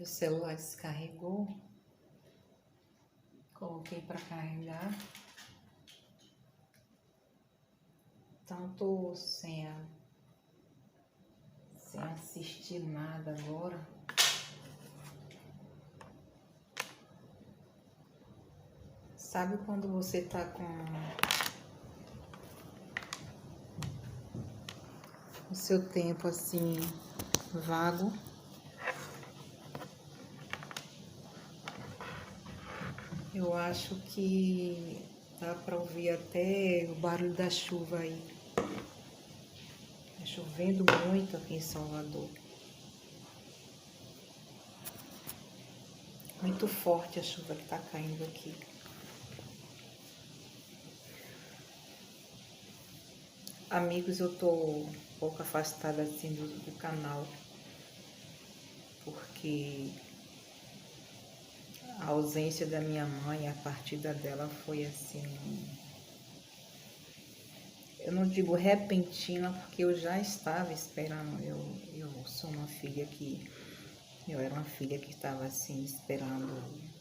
O celular descarregou. Coloquei para carregar. Então tô sem assistir nada agora. Sabe quando você tá com o seu tempo assim vago? Eu acho que dá para ouvir até o barulho da chuva aí. Tá chovendo muito aqui em Salvador. Muito forte a chuva que tá caindo aqui. Amigos, eu tô um pouco afastada assim do canal, porque a ausência da minha mãe, a partida dela foi assim, eu não digo repentina, porque eu já estava esperando. Eu sou uma filha que, eu era uma filha que estava assim, esperando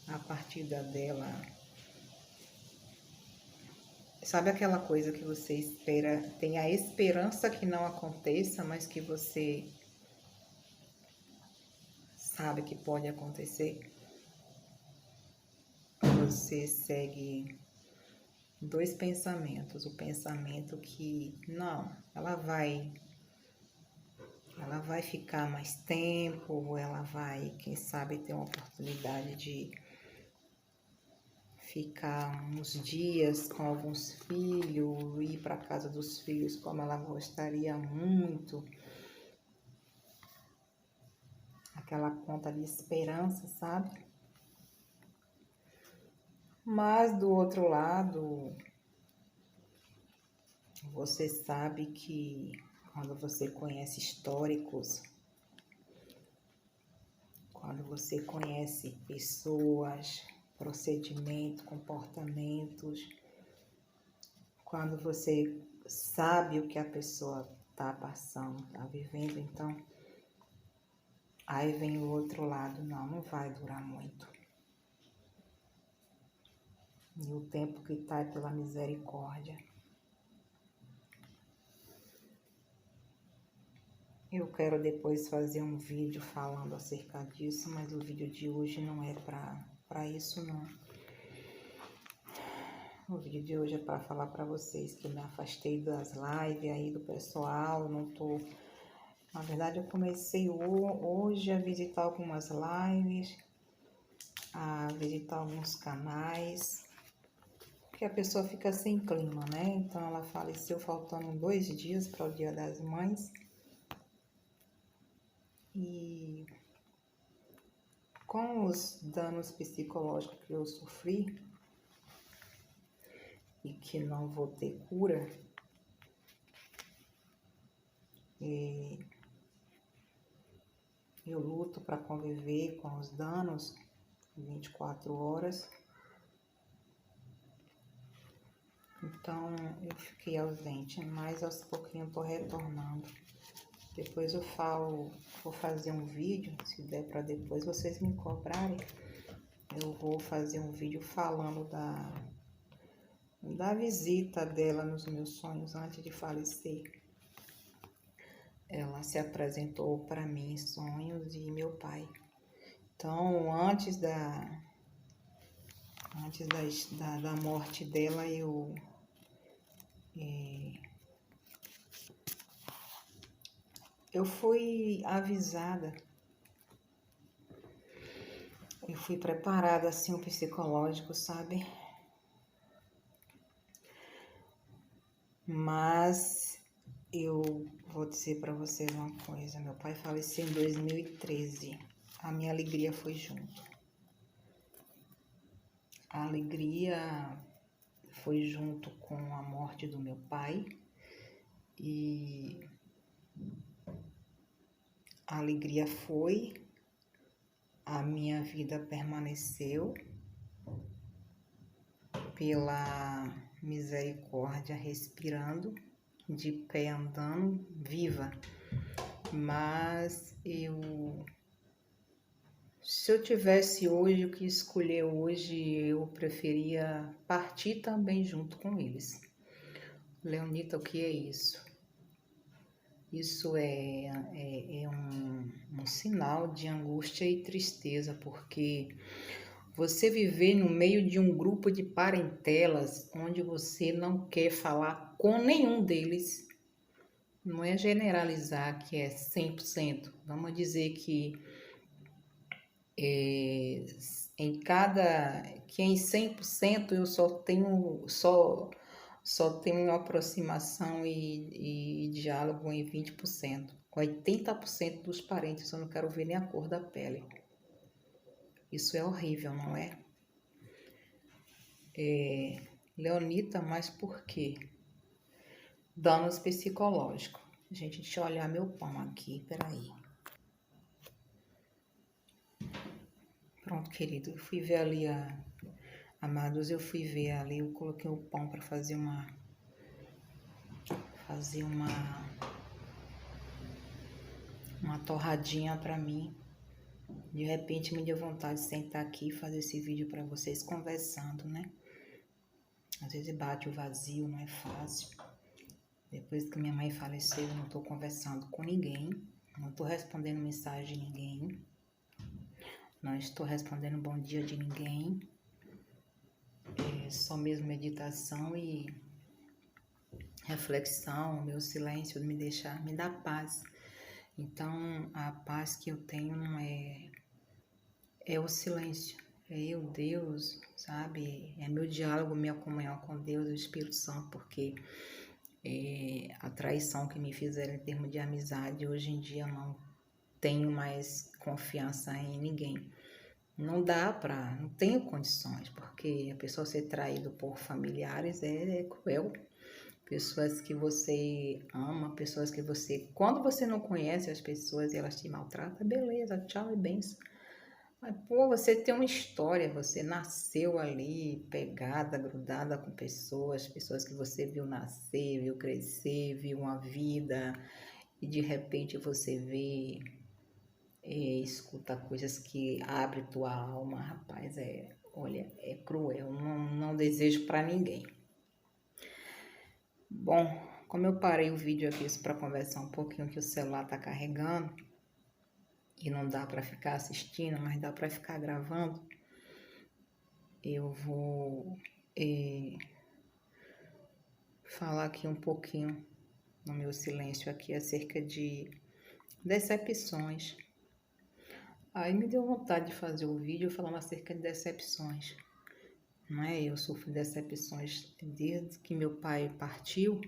a partida dela. Sabe aquela coisa que você espera, tem a esperança que não aconteça, mas que você sabe que pode acontecer? Você segue dois pensamentos. O pensamento que não, ela vai ficar mais tempo, ela vai, quem sabe, ter uma oportunidade de ficar uns dias com alguns filhos, ir para casa dos filhos como ela gostaria muito. Aquela ponta de esperança, sabe? Mas do outro lado, você sabe que quando você conhece históricos, quando você conhece pessoas, procedimentos, comportamentos, quando você sabe o que a pessoa está passando, está vivendo, então aí vem o outro lado, não vai durar muito. E o tempo que está é pela misericórdia. Eu quero depois fazer um vídeo falando acerca disso, mas o vídeo de hoje não é para isso não. O vídeo de hoje é para falar para vocês que eu me afastei das lives aí do pessoal, não tô... Na verdade, eu comecei hoje a visitar algumas lives, a visitar alguns canais, porque a pessoa fica sem clima, né? Então, ela faleceu faltando 2 dias para o Dia das Mães. E com os danos psicológicos que eu sofri e que não vou ter cura, eu luto para conviver com os danos 24 horas. Então eu fiquei ausente, mas aos pouquinhos eu tô retornando. Depois eu vou fazer um vídeo, se der para depois vocês me cobrarem. Eu vou fazer um vídeo falando da visita dela nos meus sonhos antes de falecer. Ela se apresentou para mim em sonhos e meu pai. Então, antes da morte dela, eu fui avisada, eu fui preparada assim, o psicológico, sabe? Mas eu vou dizer para vocês uma coisa, meu pai faleceu em 2013, a minha alegria foi junto. A alegria foi junto com a morte do meu pai e a alegria foi, a minha vida permaneceu pela misericórdia, respirando, de pé andando, viva. Mas eu Se eu tivesse hoje o que escolher hoje, eu preferia partir também junto com eles. Leonita, o que é isso? Isso é um sinal de angústia e tristeza, porque você viver no meio de um grupo de parentelas onde você não quer falar com nenhum deles, não é generalizar que é 100%. Vamos dizer que é, em 100% eu só tenho aproximação e diálogo em 20%. 80% dos parentes eu não quero ver nem a cor da pele. Isso é horrível, não é? Leonita, mas por quê? Danos psicológicos. Gente, deixa eu olhar meu pão aqui, peraí. Pronto, querido, eu fui ver ali amados, eu fui ver ali, eu coloquei o pão para fazer uma torradinha para mim. De repente me deu vontade de sentar aqui e fazer esse vídeo para vocês conversando, né? Às vezes bate o vazio, não é fácil. Depois que minha mãe faleceu, eu não tô conversando com ninguém, não tô respondendo mensagem de ninguém, não estou respondendo bom dia de ninguém. É só mesmo meditação e reflexão. Meu silêncio me dá paz. Então, a paz que eu tenho não é o silêncio, é eu, Deus, sabe? É meu diálogo, minha comunhão com Deus e o Espírito Santo, porque a traição que me fizeram em termos de amizade, hoje em dia eu não tenho mais confiança em ninguém. Não tenho condições, porque a pessoa ser traída por familiares é cruel. Pessoas que você ama, pessoas que você... Quando você não conhece as pessoas e elas te maltratam, beleza, tchau e benção. Mas, pô, você tem uma história, você nasceu ali, pegada, grudada com pessoas que você viu nascer, viu crescer, viu uma vida, e de repente você vê, escuta coisas que abrem tua alma, rapaz, olha, é cruel, não desejo para ninguém. Bom, como eu parei o vídeo aqui para conversar um pouquinho que o celular tá carregando e não dá para ficar assistindo, mas dá para ficar gravando, eu vou falar aqui um pouquinho no meu silêncio aqui acerca de decepções. Aí me deu vontade de fazer o vídeo falando acerca de decepções. Não é? Eu sofro decepções desde que meu pai partiu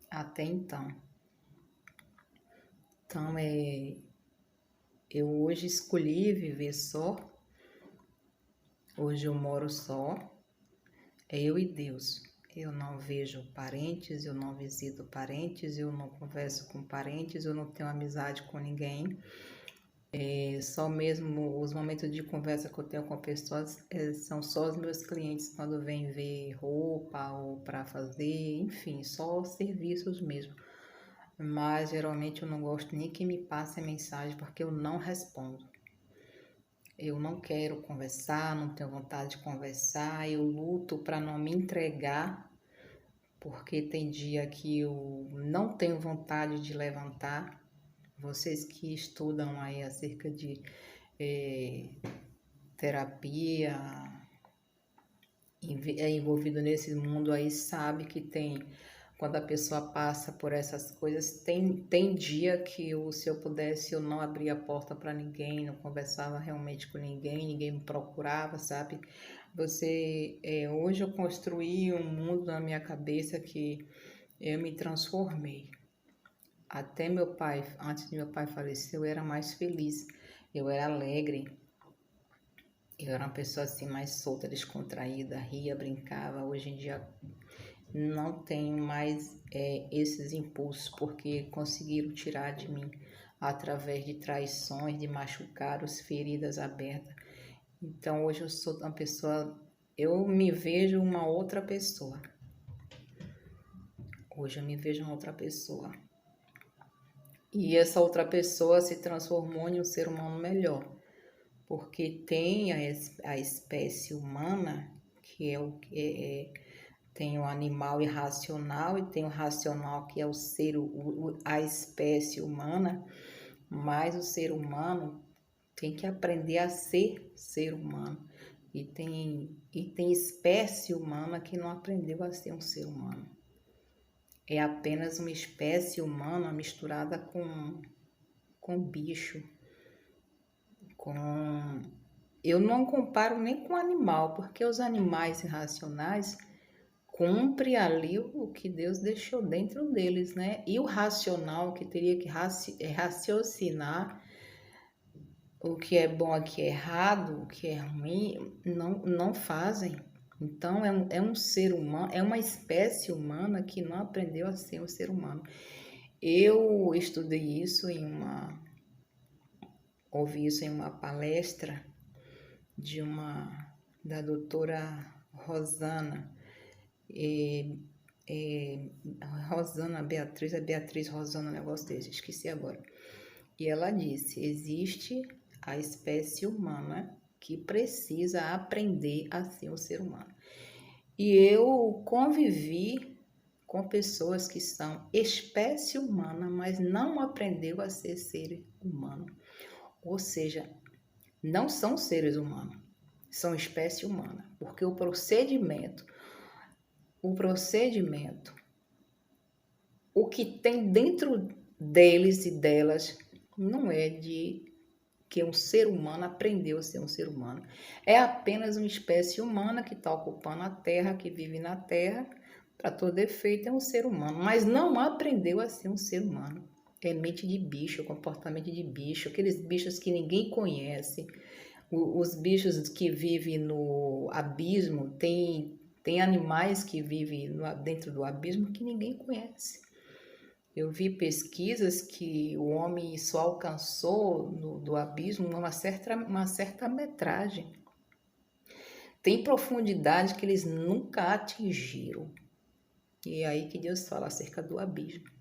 até então. Então, eu hoje escolhi viver só. Hoje eu moro só. É eu e Deus. Eu não vejo parentes, eu não visito parentes, eu não converso com parentes, eu não tenho amizade com ninguém. Só mesmo os momentos de conversa que eu tenho com pessoas são só os meus clientes quando vêm ver roupa ou para fazer, enfim, só serviços mesmo. Mas geralmente eu não gosto nem que me passem mensagem porque eu não respondo. Eu não quero conversar, não tenho vontade de conversar, eu luto para não me entregar, porque tem dia que eu não tenho vontade de levantar. Vocês que estudam aí acerca de terapia, envolvido nesse mundo aí, sabe que quando a pessoa passa por essas coisas, tem dia que se eu pudesse, eu não abria a porta para ninguém, não conversava realmente com ninguém me procurava, sabe? Hoje eu construí um mundo na minha cabeça que eu me transformei. Até antes de meu pai falecer, eu era mais feliz, eu era alegre, eu era uma pessoa assim mais solta, descontraída, ria, brincava. Hoje em dia não tenho mais esses impulsos, porque conseguiram tirar de mim através de traições, de machucados, feridas abertas. Então hoje eu sou uma pessoa, eu me vejo uma outra pessoa. Hoje eu me vejo uma outra pessoa. E essa outra pessoa se transformou em um ser humano melhor. porque tem a espécie humana, que é tem o animal irracional e tem o racional, que é a espécie humana, mas o ser humano tem que aprender a ser humano. E tem espécie humana que não aprendeu a ser um ser humano. É apenas uma espécie humana misturada com bicho. Eu não comparo nem com animal, porque os animais irracionais cumprem ali o que Deus deixou dentro deles, né? E o racional, que teria que raciocinar o que é bom, o que é errado, o que é ruim, não fazem. Então, é um ser humano, é uma espécie humana que não aprendeu a ser um ser humano. Eu estudei isso ouvi isso em uma palestra da doutora Rosana, Rosana Beatriz, Beatriz Rosana, um negócio desse, esqueci agora. E ela disse, existe a espécie humana que precisa aprender a ser um ser humano. E eu convivi com pessoas que são espécie humana, mas não aprendeu a ser ser humano. Ou seja, não são seres humanos, são espécie humana, porque o procedimento, o que tem dentro deles e delas não é de que um ser humano aprendeu a ser um ser humano. É apenas uma espécie humana que está ocupando a Terra, que vive na Terra. Para todo efeito é um ser humano, mas não aprendeu a ser um ser humano. É mente de bicho, comportamento de bicho, aqueles bichos que ninguém conhece. Os bichos que vivem no abismo, tem animais que vivem dentro do abismo que ninguém conhece. Eu vi pesquisas que o homem só alcançou do abismo uma certa metragem. Tem profundidade que eles nunca atingiram. E é aí que Deus fala acerca do abismo.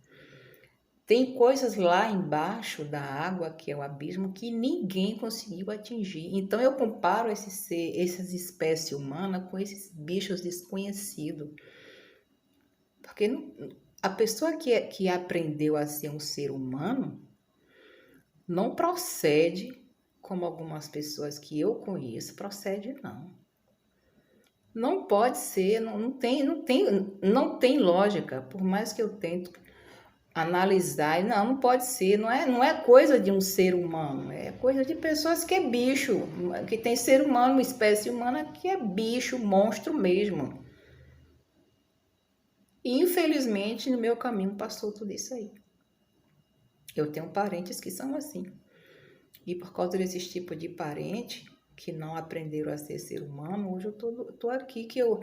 Tem coisas lá embaixo da água, que é o abismo, que ninguém conseguiu atingir. Então eu comparo essas espécies humanas com esses bichos desconhecidos. Porque a pessoa que aprendeu a ser um ser humano não procede como algumas pessoas que eu conheço procede, não. Não pode ser, não tem lógica, por mais que eu tento analisar, não pode ser, não é coisa de um ser humano, é coisa de pessoas que é bicho, que tem ser humano, uma espécie humana que é bicho, monstro mesmo. E infelizmente no meu caminho passou tudo isso aí. Eu tenho parentes que são assim. E por causa desses tipos de parente que não aprenderam a ser humano, hoje eu tô aqui que eu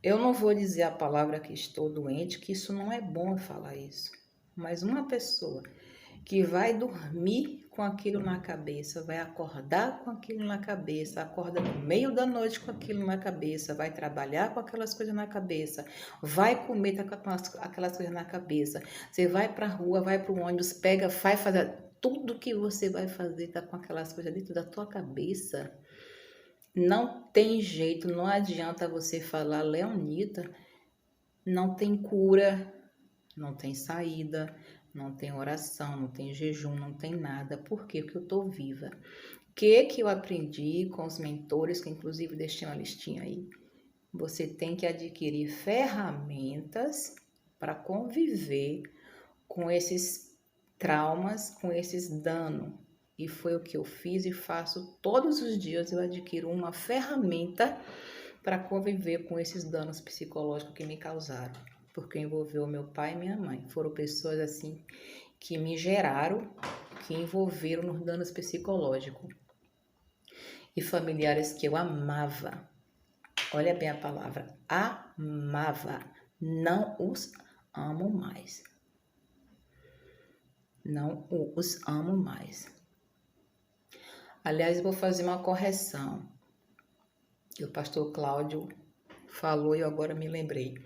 não vou dizer a palavra que estou doente, que isso não é bom falar isso. Mas uma pessoa que vai dormir com aquilo na cabeça, vai acordar com aquilo na cabeça, acorda no meio da noite com aquilo na cabeça, vai trabalhar com aquelas coisas na cabeça, vai comer com aquelas coisas na cabeça, você vai para a rua, vai para o ônibus, pega, vai fazer tudo que você vai fazer, tá com aquelas coisas dentro da tua cabeça. Não tem jeito, não adianta você falar, Leonita, não tem cura, não tem saída, não tem oração, não tem jejum, não tem nada. Por quê? Porque eu tô viva. O que eu aprendi com os mentores, que inclusive deixei uma listinha aí? Você tem que adquirir ferramentas para conviver com esses traumas, com esses danos. E foi o que eu fiz e faço todos os dias. Eu adquiro uma ferramenta para conviver com esses danos psicológicos que me causaram. Porque envolveu meu pai e minha mãe. Foram pessoas assim que me geraram, que envolveram nos danos psicológicos. E familiares que eu amava. Olha bem a palavra, amava. Não os amo mais. Não os amo mais. Aliás, vou fazer uma correção. O pastor Cláudio falou e eu agora me lembrei.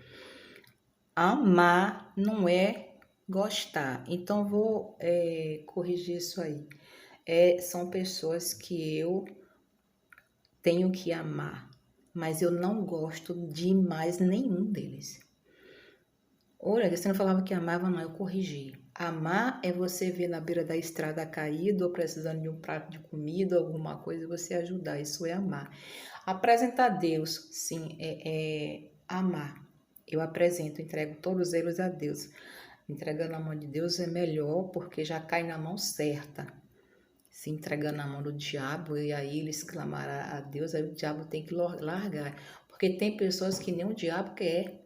Amar não é gostar. Então, vou corrigir isso aí. São pessoas que eu tenho que amar, mas eu não gosto de mais nenhum deles. Olha, você não falava que amava, não, eu corrigi. Amar é você ver na beira da estrada caído ou precisando de um prato de comida, alguma coisa, e você ajudar. Isso é amar. Apresentar a Deus, sim, é amar. Eu apresento, entrego todos eles a Deus. Entregando na mão de Deus é melhor porque já cai na mão certa. Se entregando na mão do diabo e aí ele exclamará a Deus, aí o diabo tem que largar. Porque tem pessoas que nem o diabo quer.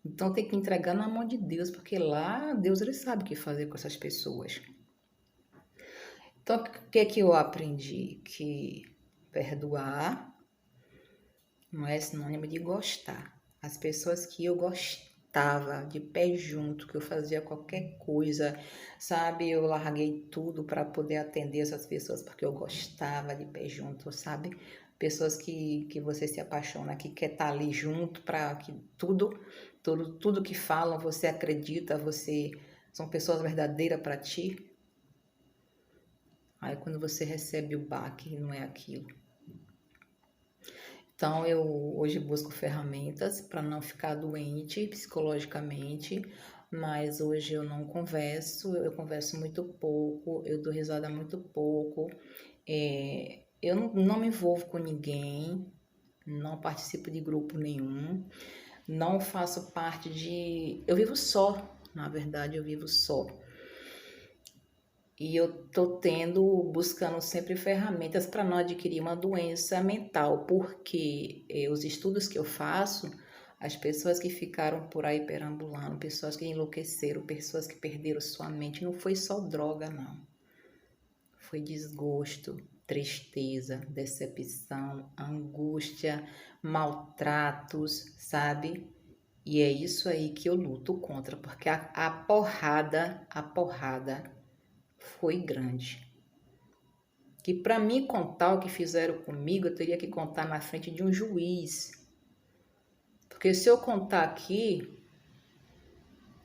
Então tem que entregar na mão de Deus, porque lá Deus ele sabe o que fazer com essas pessoas. Então o que é que eu aprendi? Que perdoar não é sinônimo de gostar. As pessoas que eu gostava de pé junto, que eu fazia qualquer coisa, sabe? Eu larguei tudo para poder atender essas pessoas porque eu gostava de pé junto, sabe? Pessoas que você se apaixona, que quer estar ali junto para que tudo que falam você acredita, são pessoas verdadeiras para ti. Aí quando você recebe o baque, não é aquilo. Então eu hoje busco ferramentas para não ficar doente psicologicamente, mas hoje eu não converso, eu converso muito pouco, eu dou risada muito pouco, eu não me envolvo com ninguém, não participo de grupo nenhum, não faço parte de. Eu vivo só, na verdade, eu vivo só. E eu tô buscando sempre ferramentas para não adquirir uma doença mental, porque os estudos que eu faço, as pessoas que ficaram por aí perambulando, pessoas que enlouqueceram, pessoas que perderam sua mente, não foi só droga, não. Foi desgosto, tristeza, decepção, angústia, maltratos, sabe? E é isso aí que eu luto contra, porque a porrada foi grande. Que para mim contar o que fizeram comigo, eu teria que contar na frente de um juiz. Porque se eu contar aqui,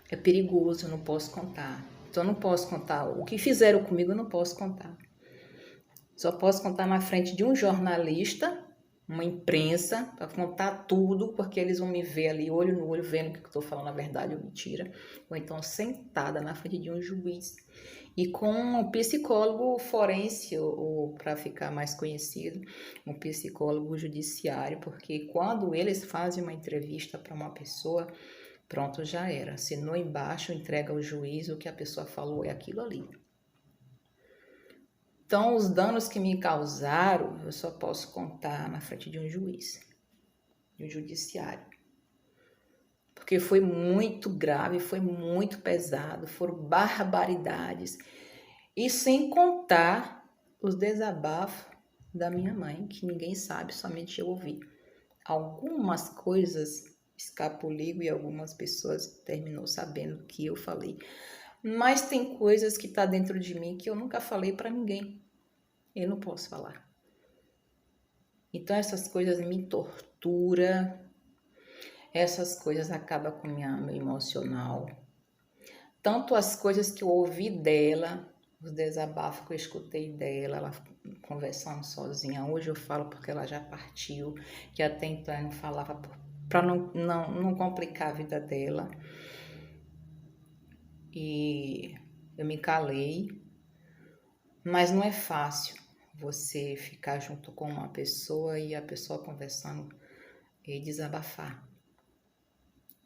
é perigoso, eu não posso contar. Então eu não posso contar. O que fizeram comigo, eu não posso contar. Só posso contar na frente de um jornalista, uma imprensa, para contar tudo, porque eles vão me ver ali, olho no olho, vendo que eu estou falando a verdade ou mentira. Ou então sentada na frente de um juiz. E com um psicólogo forense, ou para ficar mais conhecido, um psicólogo judiciário, porque quando eles fazem uma entrevista para uma pessoa, pronto, já era. Assinou embaixo, entrega ao juiz, o que a pessoa falou é aquilo ali. Então, os danos que me causaram, eu só posso contar na frente de um juiz, de um judiciário. Porque foi muito grave, foi muito pesado, foram barbaridades. E sem contar os desabafos da minha mãe, que ninguém sabe, somente eu ouvi. Algumas coisas escapuliu e algumas pessoas terminou sabendo que eu falei. Mas tem coisas que tá dentro de mim que eu nunca falei para ninguém. Eu não posso falar. Então essas coisas me torturam. Essas coisas acabam com meu emocional. Tanto as coisas que eu ouvi dela, os desabafos que eu escutei dela, ela conversando sozinha. Hoje eu falo porque ela já partiu, que até então eu não falava para não complicar a vida dela. E eu me calei, mas não é fácil você ficar junto com uma pessoa e a pessoa conversando e desabafar.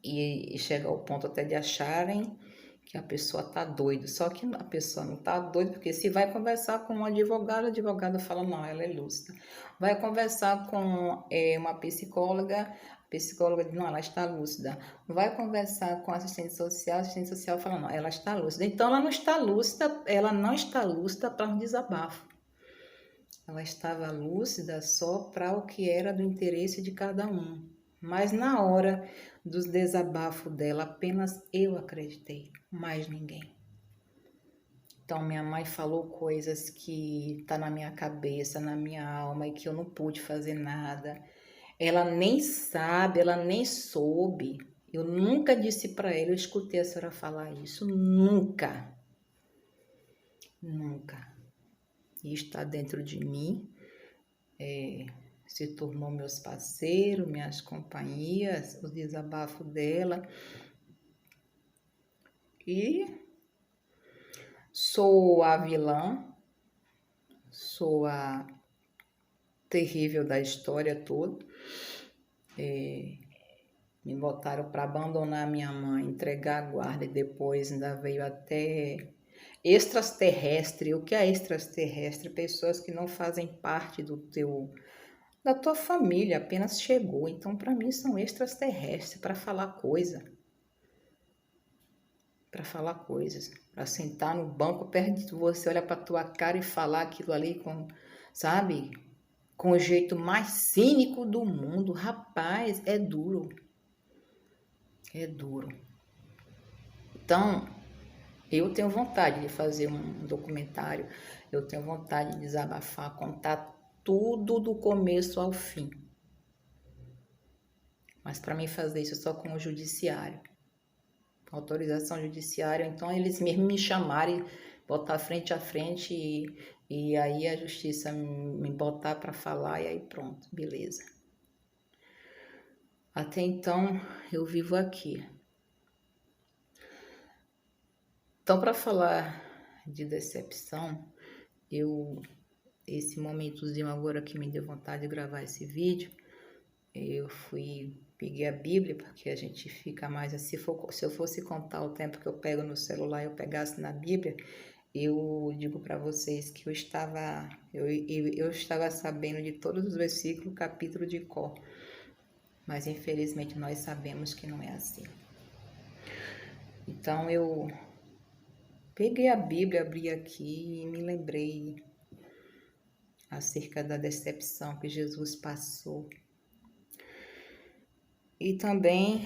E chega ao ponto até de acharem que a pessoa tá doida. Só que a pessoa não tá doida, porque se vai conversar com um advogado, o advogado fala, não, ela é lúcida. Vai conversar com uma psicóloga, a psicóloga diz, não, ela está lúcida. Vai conversar com a assistente social fala, não, ela está lúcida. Então, ela não está lúcida para um desabafo. Ela estava lúcida só para o que era do interesse de cada um. Mas na hora dos desabafos dela, apenas eu acreditei, mais ninguém. Então minha mãe falou coisas que tá na minha cabeça, na minha alma e que eu não pude fazer nada. Ela nem sabe, ela nem soube. Eu nunca disse para ela, eu escutei a senhora falar isso, nunca. Nunca. E está dentro de mim. se tornou meus parceiros, minhas companhias, o desabafo dela. E sou a vilã, sou a terrível da história toda. Me botaram para abandonar minha mãe, entregar a guarda, e depois ainda veio até extraterrestre. O que é extraterrestre? Pessoas que não fazem parte da tua família, apenas chegou. Então, para mim, são extraterrestres para falar coisas, para sentar no banco perto de você, olhar para tua cara e falar aquilo ali com, sabe, com o jeito mais cínico do mundo. Rapaz, é duro. É duro. Então, eu tenho vontade de fazer um documentário, eu tenho vontade de desabafar, contar tudo do começo ao fim. Mas para mim fazer isso só com o judiciário, com autorização judiciária, então eles mesmo me chamarem, botar frente a frente e aí a justiça me botar para falar e aí pronto, beleza. Até então eu vivo aqui. Então, para falar de decepção, esse momentozinho agora que me deu vontade de gravar esse vídeo, eu peguei a Bíblia, porque a gente fica mais assim, se eu fosse contar o tempo que eu pego no celular e eu pegasse na Bíblia, eu digo para vocês que eu estava sabendo de todos os versículos, capítulo de cor, mas infelizmente nós sabemos que não é assim. Então eu peguei a Bíblia, abri aqui e me lembrei acerca da decepção que Jesus passou. E também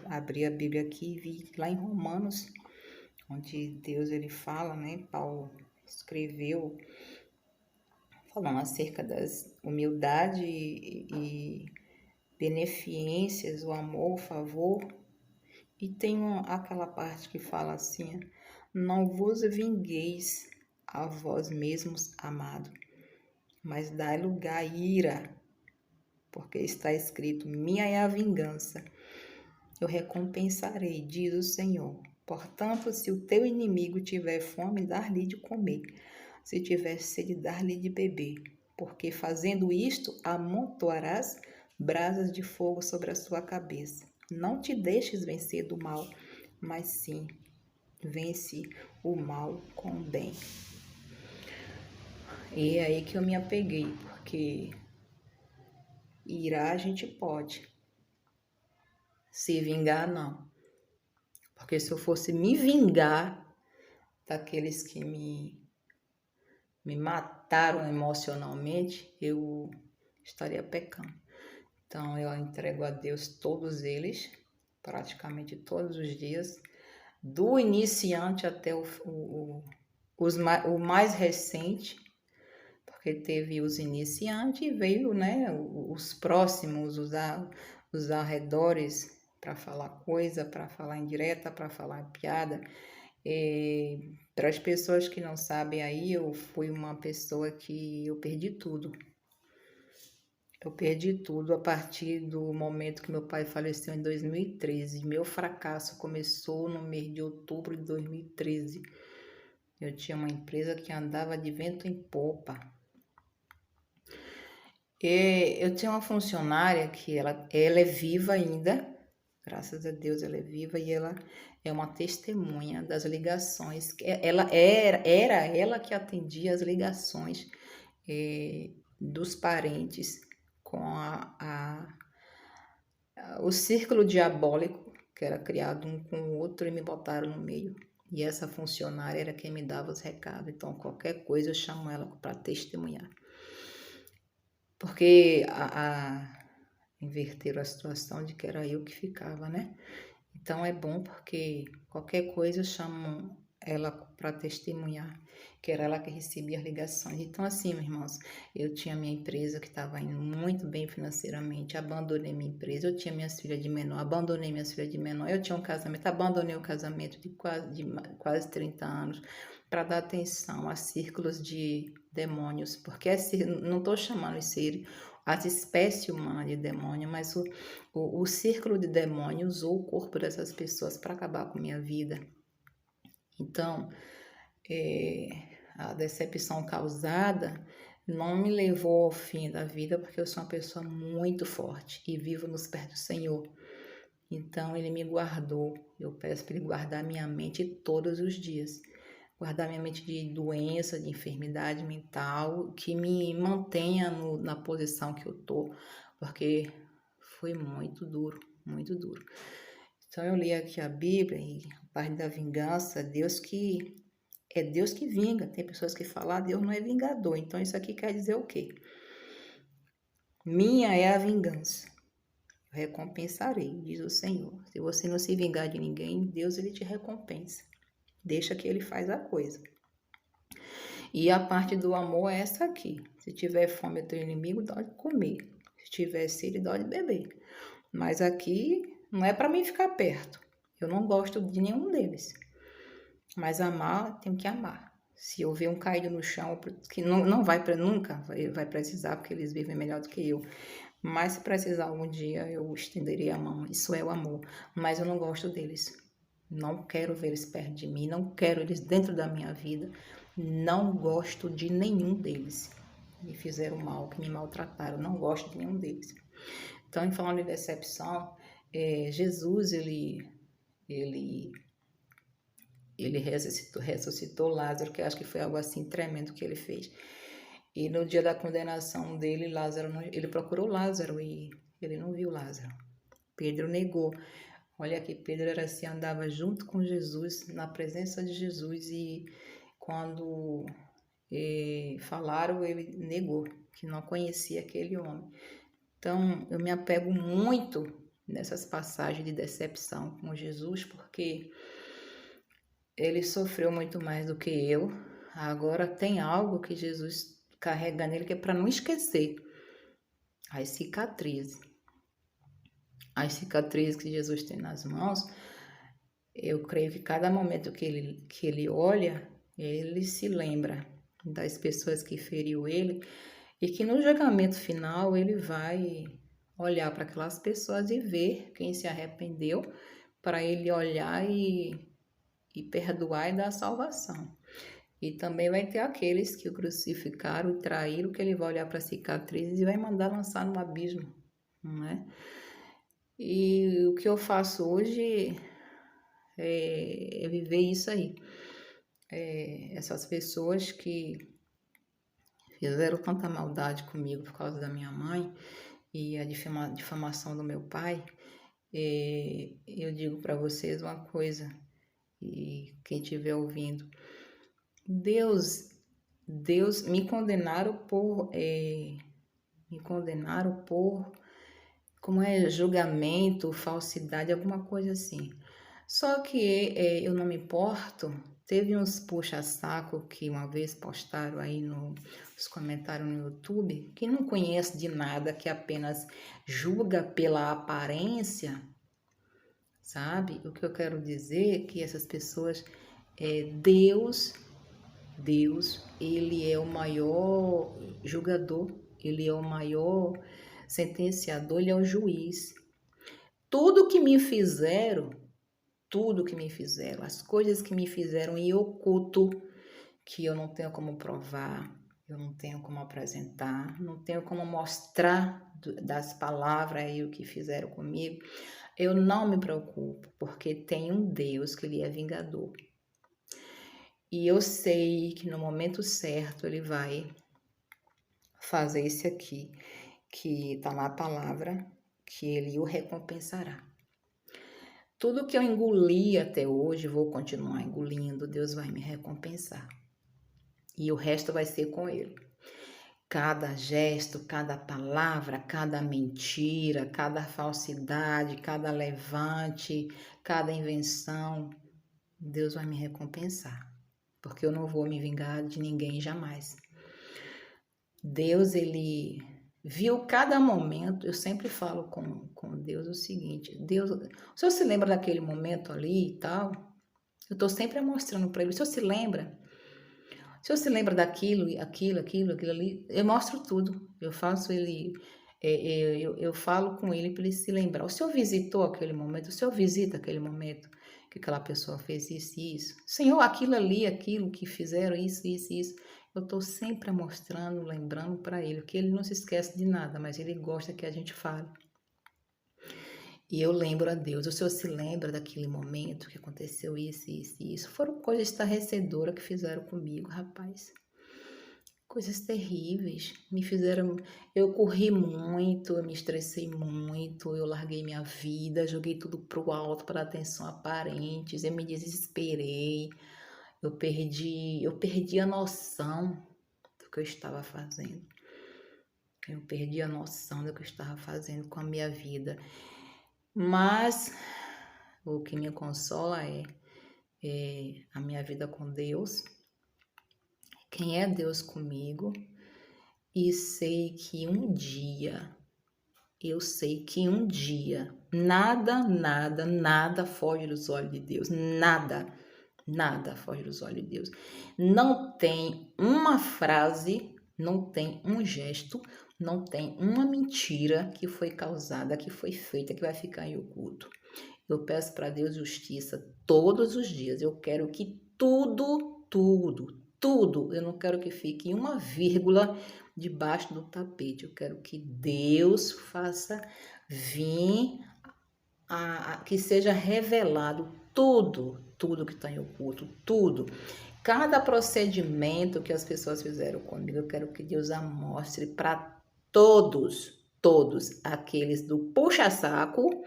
abri a Bíblia aqui e vi lá em Romanos, onde Deus ele fala, né? Paulo escreveu falando acerca das humildade e beneficências, o amor, o favor. E tem aquela parte que fala assim: não vos vingueis a vós mesmos, amado, mas dai lugar à ira, porque está escrito: minha é a vingança, eu recompensarei, diz o Senhor. Portanto, se o teu inimigo tiver fome, dar-lhe de comer, se tiver sede, dar-lhe de beber, porque fazendo isto, amontoarás brasas de fogo sobre a sua cabeça. Não te deixes vencer do mal, mas sim, vence o mal com o bem. E é aí que eu me apeguei, porque irar a gente pode, se vingar não. Porque se eu fosse me vingar daqueles que me mataram emocionalmente, eu estaria pecando. Então eu entrego a Deus todos eles, praticamente todos os dias, do iniciante até o mais recente, porque teve os iniciantes e veio, né, os próximos, os arredores, para falar coisa, para falar indireta, para falar piada. Para as pessoas que não sabem aí, eu fui uma pessoa que eu perdi tudo. Eu perdi tudo a partir do momento que meu pai faleceu em 2013. Meu fracasso começou no mês de outubro de 2013. Eu tinha uma empresa que andava de vento em popa. Eu tinha uma funcionária que ela é viva ainda, graças a Deus ela é viva e ela é uma testemunha das ligações. Ela era ela que atendia as ligações dos parentes com o círculo diabólico que era criado um com o outro e me botaram no meio. E essa funcionária era quem me dava os recados. Então, qualquer coisa eu chamo ela para testemunhar. Porque inverteram a situação de que era eu que ficava, né? Então é bom porque qualquer coisa eu chamo ela para testemunhar, que era ela que recebia as ligações. Então, assim, meus irmãos, eu tinha minha empresa que estava indo muito bem financeiramente, abandonei minha empresa, eu tinha minhas filhas de menor, abandonei minhas filhas de menor, eu tinha um casamento, abandonei o casamento de quase 30 anos para dar atenção a círculos de demônios, porque não estou chamando de ser as espécies humanas de demônio, mas o círculo de demônios usou o corpo dessas pessoas para acabar com minha vida. Então, a decepção causada não me levou ao fim da vida, porque eu sou uma pessoa muito forte e vivo nos pés do Senhor. Então, Ele me guardou. Eu peço para Ele guardar minha mente todos os dias. Guardar minha mente de doença, de enfermidade mental, que me mantenha na posição que eu tô, porque foi muito duro, muito duro. Então, eu li aqui a Bíblia e a parte da vingança, é Deus que vinga. Tem pessoas que falam, Deus não é vingador. Então, isso aqui quer dizer o quê? Minha é a vingança. Eu recompensarei, diz o Senhor. Se você não se vingar de ninguém, Deus ele te recompensa. Deixa que ele faz a coisa. E a parte do amor é essa aqui. Se tiver fome, o teu inimigo, dá de comer. Se tiver sede, dá de beber. Mas aqui não é para mim ficar perto. Eu não gosto de nenhum deles. Mas amar, tenho que amar. Se eu ver um caído no chão, que não vai para nunca, vai precisar, porque eles vivem melhor do que eu. Mas se precisar algum dia, eu estenderei a mão. Isso é o amor. Mas eu não gosto deles. Não quero ver eles perto de mim. Não quero eles dentro da minha vida. Não gosto de nenhum deles. Me fizeram mal, que me maltrataram. Não gosto de nenhum deles. Então, em falando de decepção, Jesus, ele ressuscitou Lázaro, que eu acho que foi algo assim tremendo que ele fez. E no dia da condenação dele, ele procurou Lázaro e ele não viu Lázaro. Pedro negou. Olha que Pedro era assim, andava junto com Jesus, na presença de Jesus, e quando falaram, ele negou, que não conhecia aquele homem. Então, eu me apego muito nessas passagens de decepção com Jesus, porque ele sofreu muito mais do que eu. Agora tem algo que Jesus carrega nele que é para não esquecer. As cicatrizes. As cicatrizes que Jesus tem nas mãos, eu creio que cada momento que ele olha, ele se lembra das pessoas que feriu ele e que no julgamento final ele vai olhar para aquelas pessoas e ver quem se arrependeu, para ele olhar e perdoar e dar salvação. E também vai ter aqueles que o crucificaram e traíram, que ele vai olhar para as cicatrizes e vai mandar lançar no abismo, não é? E o que eu faço hoje é viver isso aí. Essas pessoas que fizeram tanta maldade comigo por causa da minha mãe e a difamação do meu pai, eu digo para vocês uma coisa, e quem estiver ouvindo, Deus me condenaram por como é julgamento, falsidade, alguma coisa assim. Só que eu não me importo. Teve uns puxa-saco que uma vez postaram aí nos comentários no YouTube, que não conhece de nada, que apenas julga pela aparência, sabe? O que eu quero dizer é que essas pessoas, Deus, ele é o maior julgador, ele é o maior sentenciador, ele é o juiz. Tudo que me fizeram, as coisas que me fizeram em oculto, que eu não tenho como provar, eu não tenho como apresentar, não tenho como mostrar das palavras aí o que fizeram comigo, eu não me preocupo, porque tem um Deus que ele é vingador. E eu sei que no momento certo ele vai fazer isso aqui, que está na palavra, que ele o recompensará. Tudo que eu engoli até hoje, vou continuar engolindo, Deus vai me recompensar. E o resto vai ser com ele. Cada gesto, cada palavra, cada mentira, cada falsidade, cada levante, cada invenção, Deus vai me recompensar, porque eu não vou me vingar de ninguém jamais. Deus, ele viu cada momento. Eu sempre falo com Deus o seguinte: Deus, o senhor se lembra daquele momento ali e tal? Eu estou sempre mostrando para ele. O senhor se lembra? O senhor se lembra daquilo, aquilo ali? Eu mostro tudo. Eu faço ele. Eu falo com ele para ele se lembrar. O senhor visitou aquele momento? O senhor visita aquele momento que aquela pessoa fez isso e isso? Senhor, aquilo ali, aquilo que fizeram, isso. Eu estou sempre mostrando, lembrando para ele, que ele não se esquece de nada, mas ele gosta que a gente fale. E eu lembro a Deus. O Senhor se lembra daquele momento que aconteceu isso e isso? Foram coisas estarrecedoras que fizeram comigo, rapaz. Coisas terríveis. Me fizeram... Eu corri muito, eu me estressei muito, eu larguei minha vida, joguei tudo pro alto para atenção a parentes, eu me desesperei. Eu perdi a noção do que eu estava fazendo. Eu perdi a noção do que eu estava fazendo com a minha vida. Mas o que me consola é a minha vida com Deus. Quem é Deus comigo? E sei que um dia, nada foge dos olhos de Deus. Nada foge dos olhos de Deus. Não tem uma frase, não tem um gesto, não tem uma mentira que foi causada, que foi feita, que vai ficar em oculto. Eu peço para Deus justiça todos os dias. Eu quero que tudo, eu não quero que fique uma vírgula debaixo do tapete. Eu quero que Deus faça vir, que seja revelado tudo que está em oculto, tudo. Cada procedimento que as pessoas fizeram comigo, eu quero que Deus a mostre para todos aqueles do puxa-saco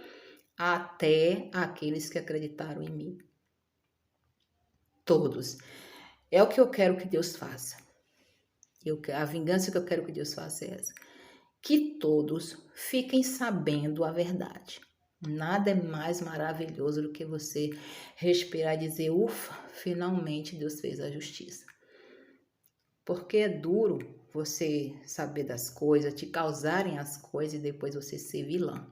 até aqueles que acreditaram em mim. Todos. É o que eu quero que Deus faça. A vingança que eu quero que Deus faça é essa. Que todos fiquem sabendo a verdade. Nada é mais maravilhoso do que você respirar e dizer, ufa, finalmente Deus fez a justiça. Porque é duro você saber das coisas, te causarem as coisas e depois você ser vilã.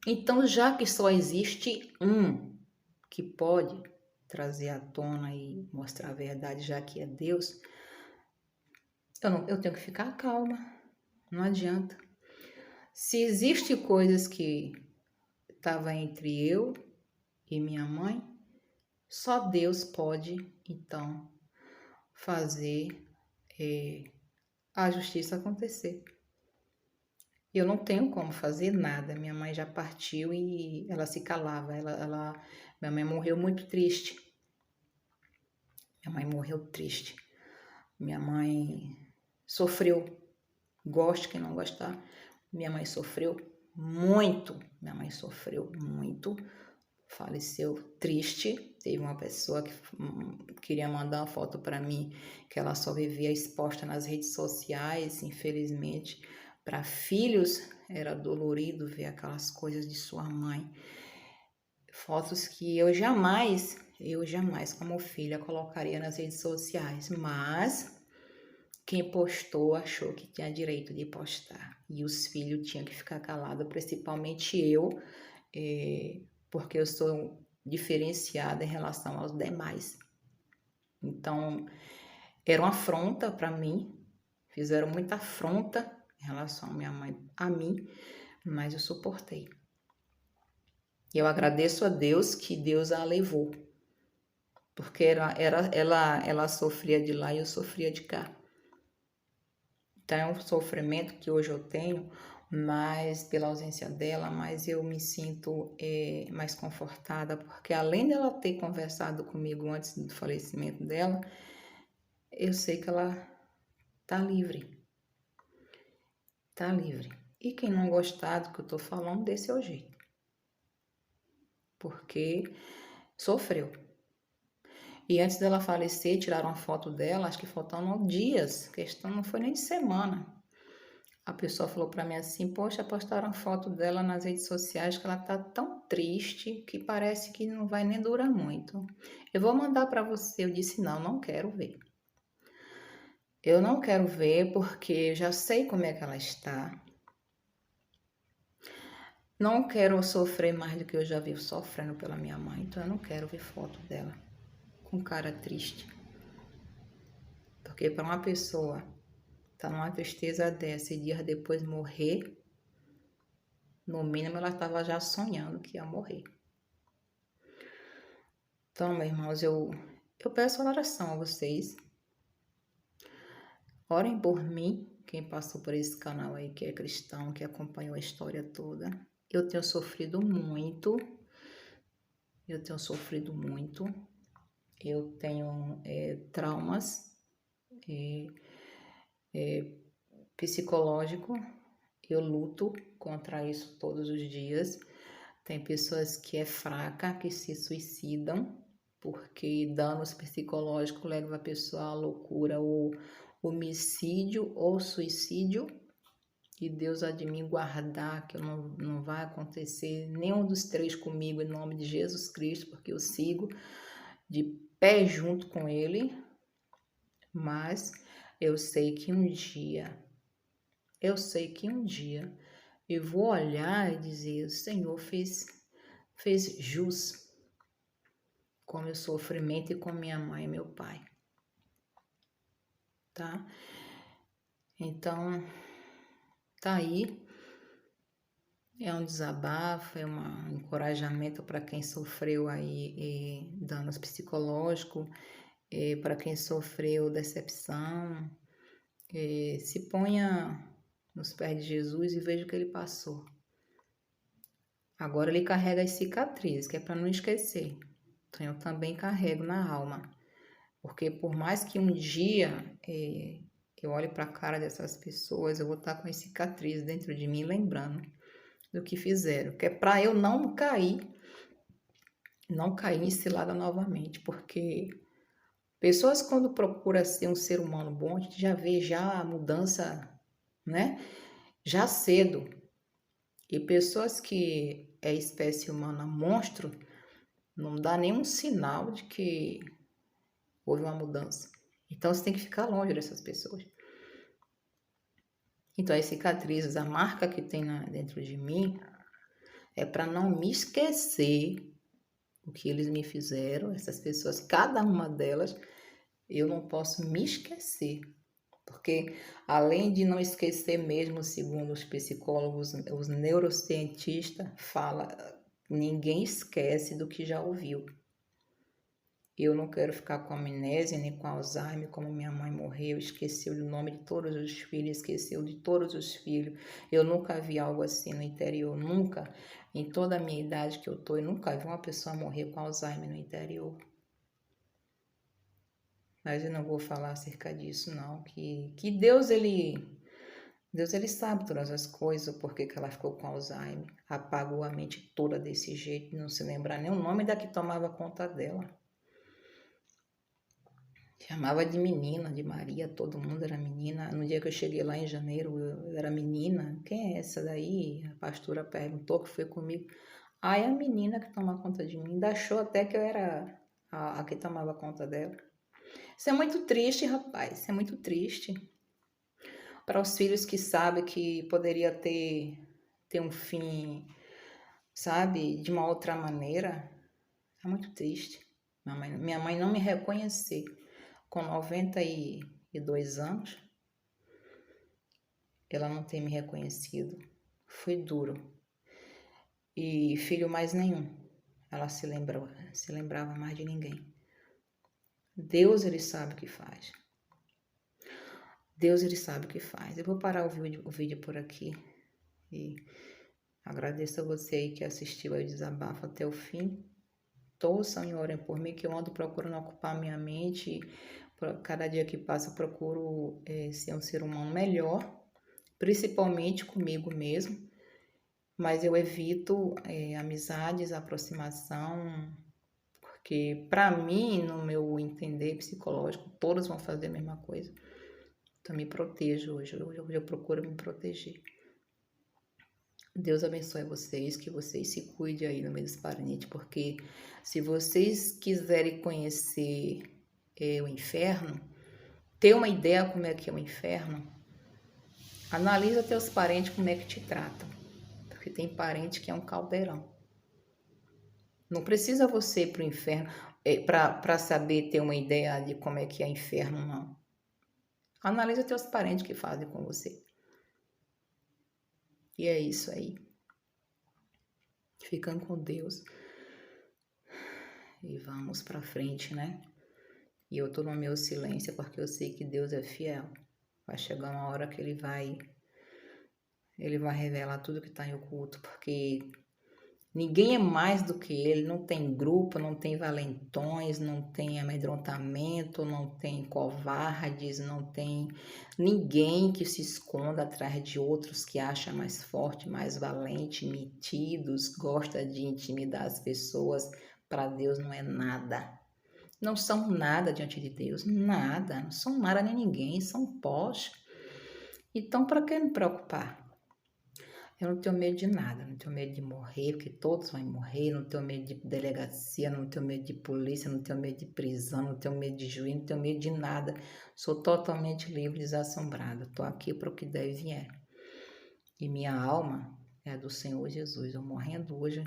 Então, já que só existe um que pode trazer à tona e mostrar a verdade, já que é Deus, eu tenho que ficar calma. Não adianta. Se existem coisas que estava entre eu e minha mãe, só Deus pode, então, fazer a justiça acontecer. Eu não tenho como fazer nada. Minha mãe já partiu e ela se calava. Minha mãe morreu muito triste. Minha mãe sofreu. Goste quem não gostar. Minha mãe sofreu muito. Faleceu triste. Teve uma pessoa que queria mandar uma foto para mim, que ela só vivia exposta nas redes sociais, infelizmente. Para filhos era dolorido ver aquelas coisas de sua mãe. Fotos que eu jamais, como filha, colocaria nas redes sociais. Mas quem postou achou que tinha direito de postar. E os filhos tinham que ficar calados, principalmente eu, porque eu sou diferenciada em relação aos demais. Então, era uma afronta para mim. Fizeram muita afronta em relação à minha mãe, a mim, mas eu suportei. Eu agradeço a Deus que Deus a levou, porque ela sofria de lá e eu sofria de cá. Então é um sofrimento que hoje eu tenho, mas pela ausência dela, mas eu me sinto mais confortada, porque além dela ter conversado comigo antes do falecimento dela, eu sei que ela tá livre. Tá livre. E quem não gostar do que eu tô falando, desse é o jeito. Porque sofreu. E antes dela falecer, tiraram uma foto dela, acho que faltando dias, questão não foi nem de semana. A pessoa falou para mim assim, poxa, postaram foto dela nas redes sociais que ela tá tão triste que parece que não vai nem durar muito. Eu vou mandar para você. Eu disse, não, não quero ver. Eu não quero ver porque eu já sei como é que ela está. Não quero sofrer mais do que eu já vivo sofrendo pela minha mãe, então eu não quero ver foto dela com cara triste. Porque para uma pessoa tá numa tristeza dessa e dias depois morrer, no mínimo ela estava já sonhando que ia morrer. Então, meus irmãos, eu peço uma oração a vocês. Orem por mim, quem passou por esse canal aí, que é cristão, que acompanhou a história toda. Eu tenho sofrido muito. Eu tenho traumas psicológicos. Eu luto contra isso todos os dias. Tem pessoas que é fraca, que se suicidam, porque danos psicológicos levam a pessoa à loucura, ou homicídio ou suicídio. E Deus há de me guardar, que não vai acontecer nenhum dos três comigo, em nome de Jesus Cristo, porque eu sigo de pé junto com Ele. Mas eu sei que um dia eu vou olhar e dizer, o Senhor fez jus com o meu sofrimento e com minha mãe e meu pai, tá? Então, tá aí, é um desabafo, é um encorajamento para quem sofreu aí danos psicológicos, para quem sofreu decepção, se ponha nos pés de Jesus e veja o que ele passou. Agora ele carrega as cicatrizes, que é para não esquecer. Então eu também carrego na alma. Porque por mais que um dia eu olhe para a cara dessas pessoas, eu vou estar com as cicatrizes dentro de mim, lembrando do que fizeram. Que é para eu não cair em cilada novamente. Porque pessoas quando procuram ser um ser humano bom, a gente já vê já a mudança, né? Já cedo. E pessoas que é espécie humana monstro, não dá nenhum sinal de que houve uma mudança. Então você tem que ficar longe dessas pessoas. Então as cicatrizes, a marca que tem dentro de mim, é para não me esquecer o que eles me fizeram, essas pessoas, cada uma delas, eu não posso me esquecer. Porque além de não esquecer mesmo, segundo os psicólogos, os neurocientistas falam, ninguém esquece do que já ouviu. Eu não quero ficar com amnésia nem com Alzheimer, como minha mãe morreu, esqueceu o nome de todos os filhos, esqueceu de todos os filhos. Eu nunca vi algo assim no interior, nunca. Em toda a minha idade que eu tô, eu nunca vi uma pessoa morrer com Alzheimer no interior. Mas eu não vou falar acerca disso, não. Que Deus, ele sabe todas as coisas, porque que ela ficou com Alzheimer. Apagou a mente toda desse jeito, não se lembra nem o nome da que tomava conta dela. Chamava de menina, de Maria, todo mundo era menina. No dia que eu cheguei lá em janeiro, eu era menina. Quem é essa daí? A pastora perguntou que foi comigo. Aí a menina que toma conta de mim, ainda achou até que eu era a que tomava conta dela. Isso é muito triste, rapaz, isso é muito triste. Para os filhos que sabem que poderia ter um fim, sabe, de uma outra maneira, é muito triste. Minha mãe não me reconhecer com 92 anos, ela não ter me reconhecido, foi duro. E filho mais nenhum, ela se lembrava mais de ninguém. Deus, ele sabe o que faz. Deus, ele sabe o que faz. Eu vou parar o vídeo por aqui e agradeço a você aí que assistiu ao desabafo até o fim. Torçam e orem por mim, que eu ando procurando ocupar minha mente. Cada dia que passa eu procuro ser um ser humano melhor, principalmente comigo mesmo. Mas eu evito amizades, aproximação, porque para mim, no meu entender psicológico, todos vão fazer a mesma coisa. Então me protejo hoje. Hoje eu procuro me proteger. Deus abençoe vocês, que vocês se cuidem aí no meio dos parentes, porque se vocês quiserem conhecer o inferno, ter uma ideia como é que é o inferno, analisa teus parentes como é que te tratam, porque tem parente que é um caldeirão. Não precisa você ir para o inferno para saber ter uma ideia de como é que é o inferno, não. Analisa teus parentes que fazem com você. E é isso aí. Ficando com Deus. E vamos pra frente, né? E eu tô no meu silêncio porque eu sei que Deus é fiel. Vai chegar uma hora que Ele vai revelar tudo que tá em oculto, porque ninguém é mais do que Ele. Não tem grupo, não tem valentões, não tem amedrontamento, não tem covardes, não tem ninguém que se esconda atrás de outros que acha mais forte, mais valente, metidos, gosta de intimidar as pessoas. Para Deus não é nada. Não são nada diante de Deus, nada. Não são nada nem ninguém, são pós. Então, para que me preocupar? Eu não tenho medo de nada, não tenho medo de morrer, porque todos vão morrer, não tenho medo de delegacia, não tenho medo de polícia, não tenho medo de prisão, não tenho medo de juiz, não tenho medo de nada. Sou totalmente livre, desassombrada. Estou aqui para o que der e vier. E minha alma é a do Senhor Jesus. Eu morrendo hoje,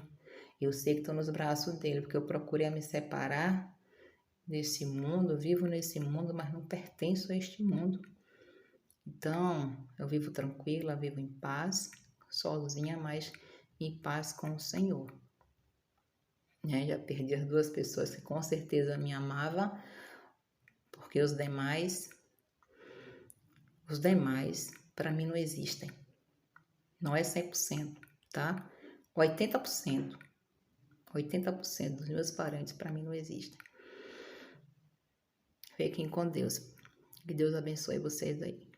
eu sei que estou nos braços dele, porque eu procurei me separar desse mundo, vivo nesse mundo, mas não pertenço a este mundo. Então, eu vivo tranquila, vivo em paz, sozinha, mas em paz com o Senhor. Já perdi as 2 pessoas que com certeza me amavam, porque os demais para mim não existem. Não é 100%, tá? 80%. 80% dos meus parentes para mim não existem. Fiquem com Deus. Que Deus abençoe vocês aí.